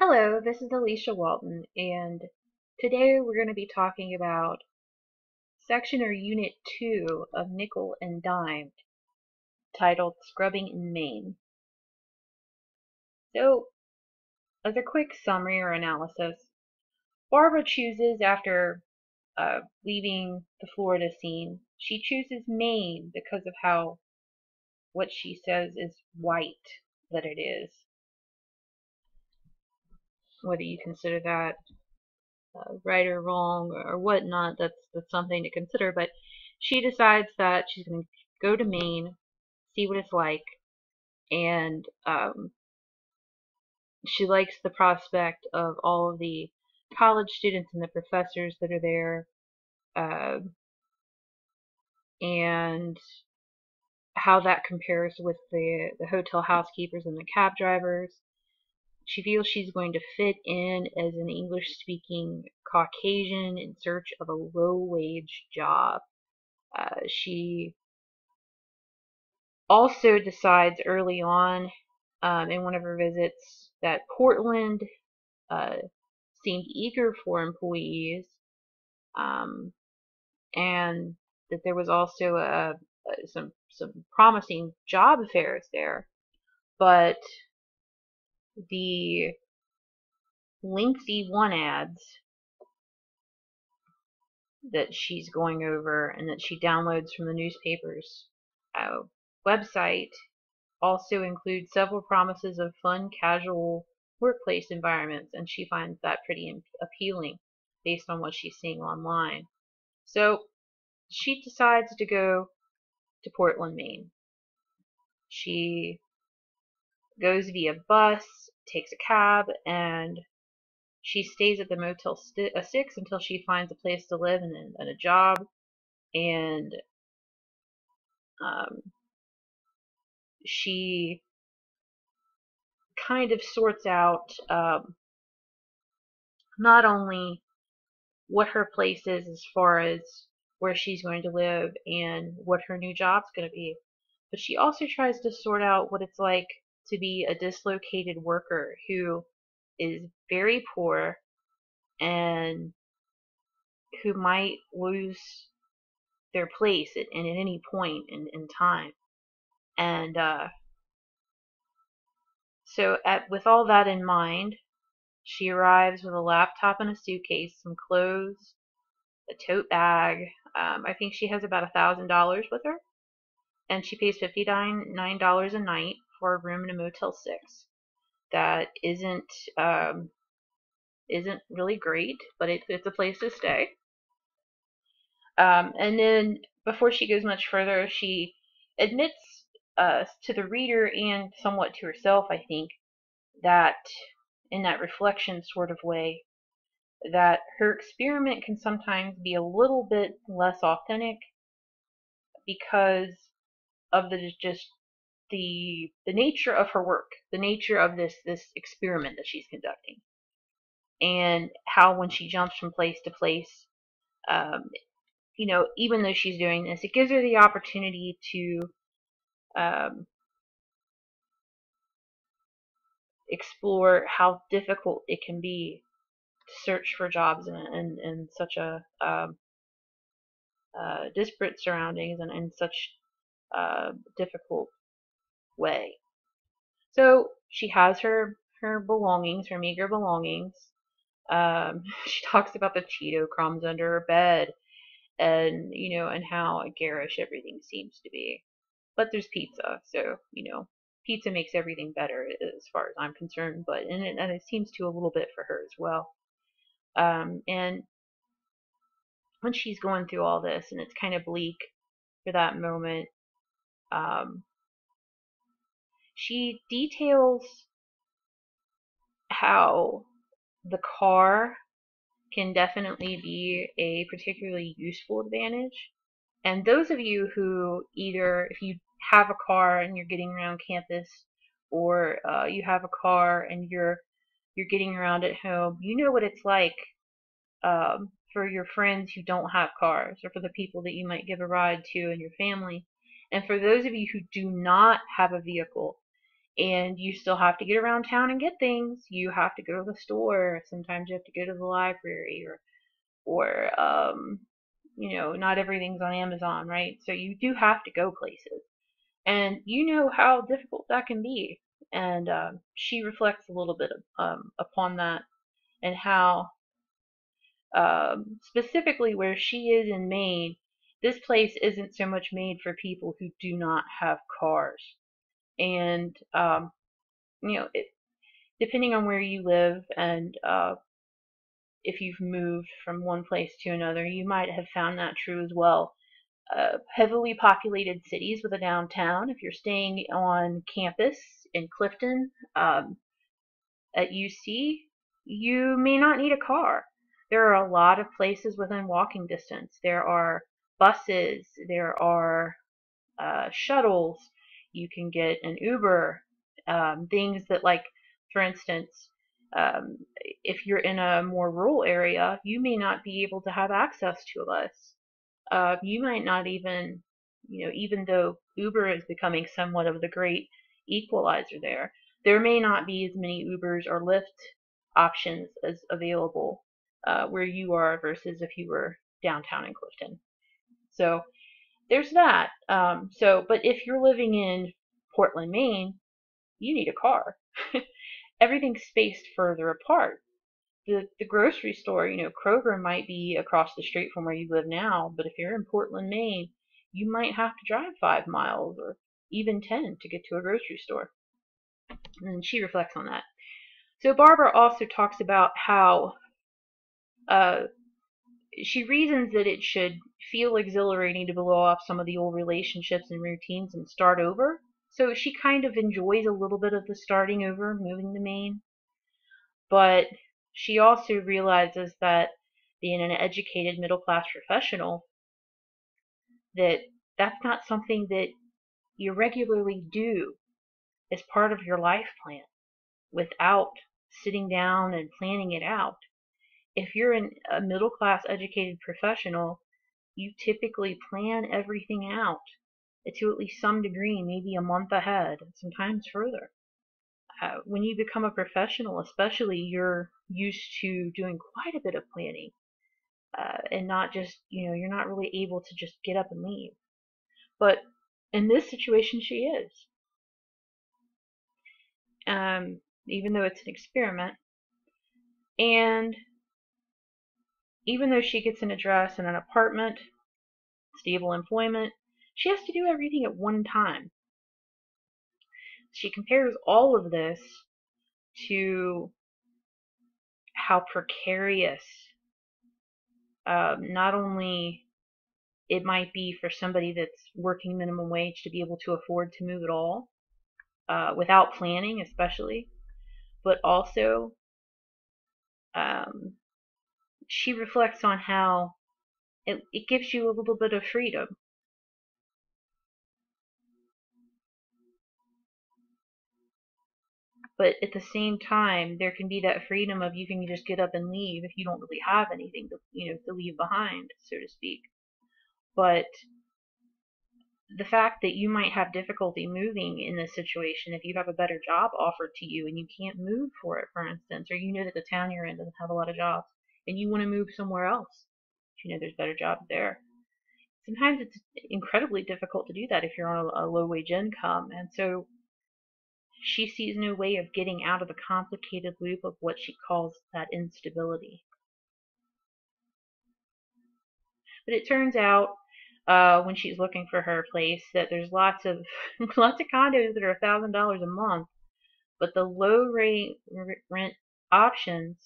Hello, this is Alicia Walton, and today we're going to be talking about Section or Unit 2 of Nickel and Dime, titled Scrubbing in Maine. So, as a quick summary or analysis, Barbara chooses, after leaving the Florida scene, she chooses Maine because of what she says is white that it is. Whether you consider that right or wrong or whatnot, that's something to consider. But she decides that she's going to go to Maine, see what it's like, and she likes the prospect of all of the college students and the professors that are there, uh, and how that compares with the hotel housekeepers and the cab drivers. She feels she's going to fit in as an English-speaking Caucasian in search of a low-wage job. She also decides early on in one of her visits that Portland uh, seemed eager for employees, um, and that there was also some promising job fairs there, but the lengthy one ads that she's going over and that she downloads from the newspaper's website also include several promises of fun, casual workplace environments, and she finds that pretty appealing based on what she's seeing online. So she decides to go to Portland, Maine. She goes via bus, takes a cab, and she stays at the Motel 6 until she finds a place to live and a job. And um, she kind of sorts out not only what her place is as far as where she's going to live and what her new job's going to be, but she also tries to sort out what it's like to be a dislocated worker who is very poor and who might lose their place at any point in time. And with all that in mind, she arrives with a laptop and a suitcase, some clothes, a tote bag. I think she has about $1,000 with her, and she pays $59 a night for a room in a Motel 6. That isn't really great, but it's a place to stay. And then before she goes much further, she admits to the reader and somewhat to herself, I think, that in that reflection sort of way, that her experiment can sometimes be a little bit less authentic because of the nature of her work, the nature of this experiment that she's conducting, and how when she jumps from place to place, um, even though she's doing this, it gives her the opportunity to um, explore how difficult it can be to search for jobs in such a disparate surroundings and in such difficult way. So she has her belongings, her meager belongings. She talks about the Cheeto crumbs under her bed, and and how garish everything seems to be. But there's pizza, so pizza makes everything better as far as I'm concerned. But and it seems to a little bit for her as well. And when she's going through all this, and it's kind of bleak for that moment, um, she details how the car can definitely be a particularly useful advantage. And those of you who either, if you have a car and you're getting around campus, or you have a car and you're getting around at home, you know what it's like for your friends who don't have cars, or for the people that you might give a ride to in your family. And for those of you who do not have a vehicle, and you still have to get around town and get things. You have to go to the store. Sometimes you have to go to the library, or not everything's on Amazon, right? So you do have to go places, and you know how difficult that can be. And she reflects a little bit upon that, and how specifically where she is in Maine, this place isn't so much made for people who do not have cars. And depending on where you live, and if you've moved from one place to another, you might have found that true as well. Heavily populated cities with a downtown, if you're staying on campus in Clifton, at UC, you may not need a car. There are a lot of places within walking distance. There are buses, there are shuttles, you can get an Uber, things that, like, for instance, um, if you're in a more rural area, you may not be able to have access to a bus. You might not even, even though Uber is becoming somewhat of the great equalizer there may not be as many Ubers or Lyft options as available where you are versus if you were downtown in Clifton. So there's that. But if you're living in Portland, Maine, you need a car. Everything's spaced further apart. The grocery store, Kroger might be across the street from where you live now, but if you're in Portland, Maine, you might have to drive 5 miles or even 10 to get to a grocery store. And she reflects on that. So Barbara also talks about how she reasons that it should feel exhilarating to blow off some of the old relationships and routines and start over. So she kind of enjoys a little bit of the starting over, moving to Maine. But she also realizes that being an educated middle-class professional, that's not something that you regularly do as part of your life plan without sitting down and planning it out. If you're a middle-class educated professional, you typically plan everything out to at least some degree, maybe a month ahead, sometimes further. When you become a professional, especially, you're used to doing quite a bit of planning, and not just, you're not really able to just get up and leave. But in this situation, she is. Even though it's an experiment. And even though she gets an address and an apartment, stable employment, she has to do everything at one time. She compares all of this to how precarious not only it might be for somebody that's working minimum wage to be able to afford to move at all, without planning especially, but also she reflects on how it gives you a little bit of freedom. But at the same time, there can be that freedom of you can just get up and leave if you don't really have anything to leave behind, so to speak. But the fact that you might have difficulty moving in this situation if you have a better job offered to you and you can't move for it, for instance, or you know that the town you're in doesn't have a lot of jobs and you want to move somewhere else, there's better jobs there. Sometimes it's incredibly difficult to do that if you're on a low wage income, and so she sees no way of getting out of the complicated loop of what she calls that instability. But it turns out, when she's looking for her place, that there's lots of lots of condos that are $1,000 a month, but the low rent options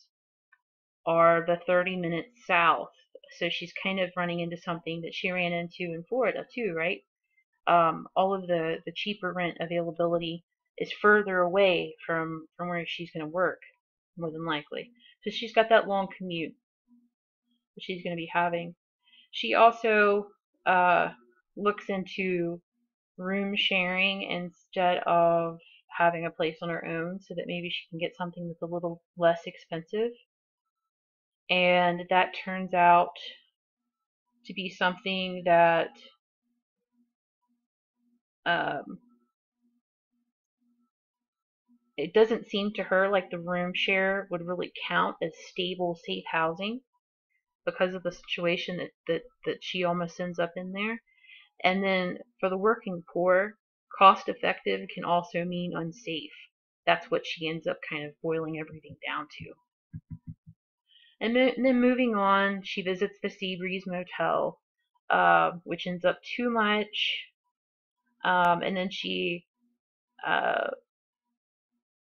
are the 30 minutes south. So she's kind of running into something that she ran into in Florida too, right? All of the cheaper rent availability is further away from where she's going to work, more than likely. So she's got that long commute that she's going to be having. She also looks into room sharing instead of having a place on her own, so that maybe she can get something that's a little less expensive. And that turns out to be something that it doesn't seem to her like the room share would really count as stable, safe housing because of the situation that she almost ends up in there. And then for the working poor, cost effective can also mean unsafe. That's what she ends up kind of boiling everything down to. And then moving on, she visits the Seabreeze Motel, which ends up too much. And then she uh,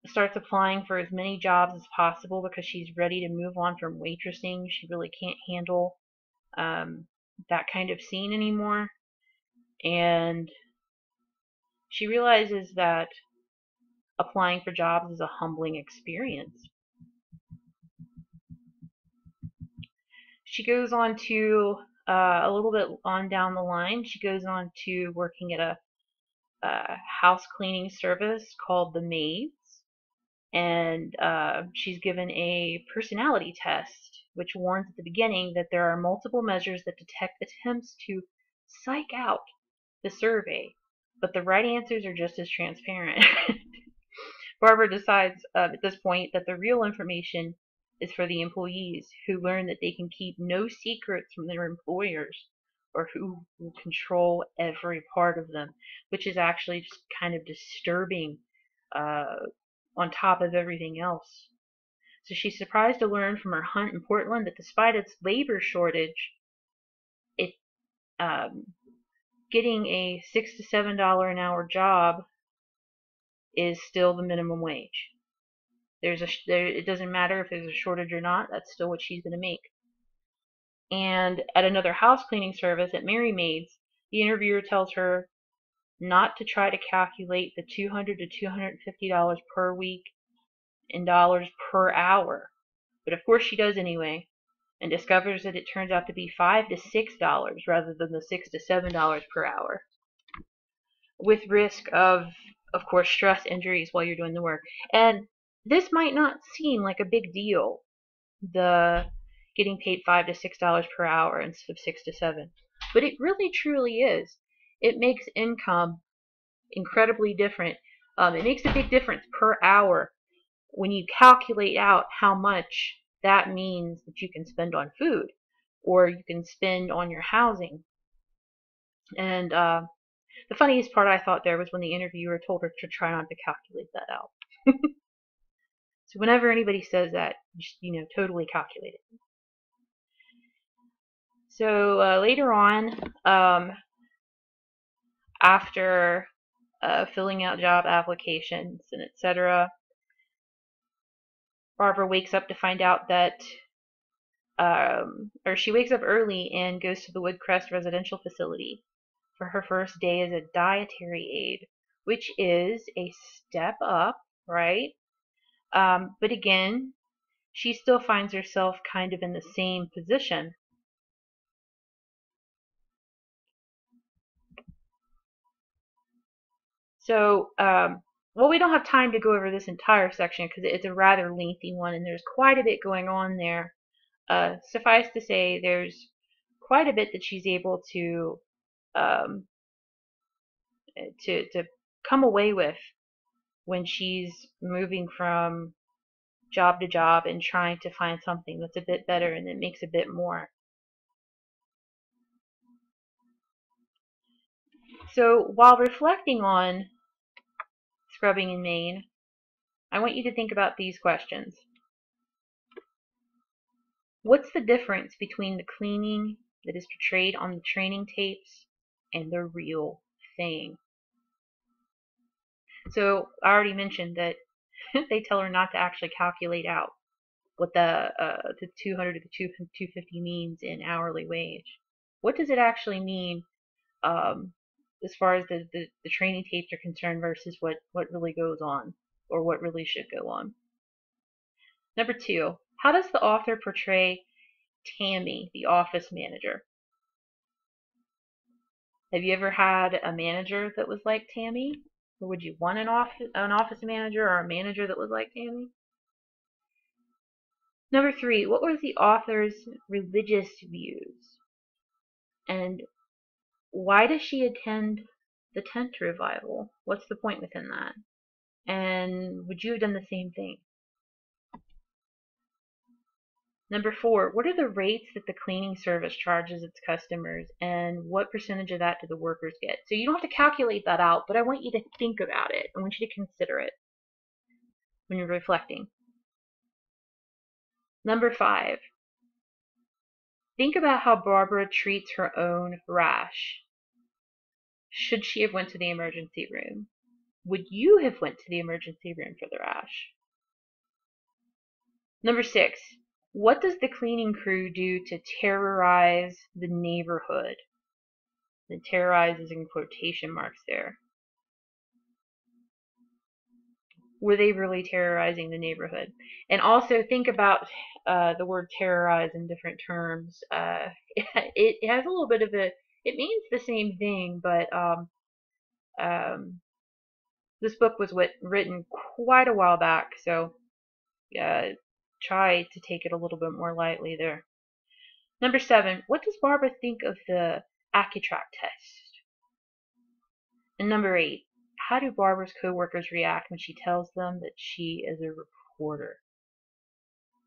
starts applying for as many jobs as possible because she's ready to move on from waitressing. She really can't handle that kind of scene anymore. And she realizes that applying for jobs is a humbling experience. She goes on to, a little bit on down the line, she goes on to working at a house cleaning service called the Maids. And she's given a personality test, which warns at the beginning that there are multiple measures that detect attempts to psych out the survey, but the right answers are just as transparent. Barbara decides at this point that the real information is for the employees, who learn that they can keep no secrets from their employers, or who will control every part of them, which is actually just kind of disturbing on top of everything else. So she's surprised to learn from her hunt in Portland that despite its labor shortage, it getting a $6 to $7 an hour job is still the minimum wage. It doesn't matter if there's a shortage or not. That's still what she's going to make. And at another house cleaning service at Mary Maids, the interviewer tells her not to try to calculate the $200 to $250 per week in dollars per hour. But of course she does anyway, and discovers that it turns out to be $5 to $6 rather than the $6 to $7 per hour, with risk of course, stress injuries while you're doing the work. And this might not seem like a big deal, the getting paid $5 to $6 per hour instead of 6 to 7, but it really truly is. It makes income incredibly different. It makes a big difference per hour when you calculate out how much that means that you can spend on food, or you can spend on your housing. And the funniest part I thought there was when the interviewer told her to try not to calculate that out. So whenever anybody says that, just, totally calculate it. So later on, after filling out job applications and etc., Barbara wakes up to find out that, or she wakes up early and goes to the Woodcrest residential facility for her first day as a dietary aide, which is a step up, right? But again, she still finds herself kind of in the same position. So, well, we don't have time to go over this entire section because it's a rather lengthy one and there's quite a bit going on there. Suffice to say, there's quite a bit that she's able to to come away with when she's moving from job to job and trying to find something that's a bit better and that makes a bit more. So while reflecting on scrubbing in Maine, I want you to think about these questions. What's the difference between the cleaning that is portrayed on the training tapes and the real thing? So I already mentioned that they tell her not to actually calculate out what the 200 to 250 means in hourly wage. What does it actually mean as far as the training tapes are concerned versus what really goes on, or what really should go on? Number 2, how does the author portray Tammy, the office manager? Have you ever had a manager that was like Tammy? Or would you want an office manager or a manager that was like Tammy? Number 3, what were the author's religious views? And why does she attend the tent revival? What's the point within that? And would you have done the same thing? Number 4, what are the rates that the cleaning service charges its customers, and what percentage of that do the workers get? So you don't have to calculate that out, but I want you to think about it. I want you to consider it when you're reflecting. Number 5, think about how Barbara treats her own rash. Should she have went to the emergency room? Would you have went to the emergency room for the rash? Number 6, what does the cleaning crew do to terrorize the neighborhood? The terrorize is in quotation marks there. Were they really terrorizing the neighborhood? And also think about the word terrorize in different terms. It has a little bit of it means the same thing, but this book was written quite a while back, so try to take it a little bit more lightly there. Number 7, what does Barbara think of the Accutrack test? And number 8, how do Barbara's coworkers react when she tells them that she is a reporter?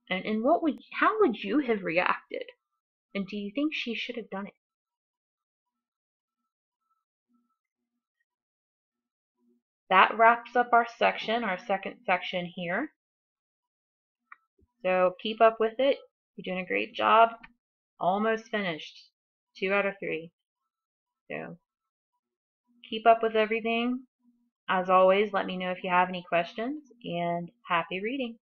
And how would you have reacted? And do you think she should have done it? That wraps up our section, our second section here. So keep up with it. You're doing a great job. Almost finished. 2 out of 3. So keep up with everything. As always, let me know if you have any questions, and happy reading.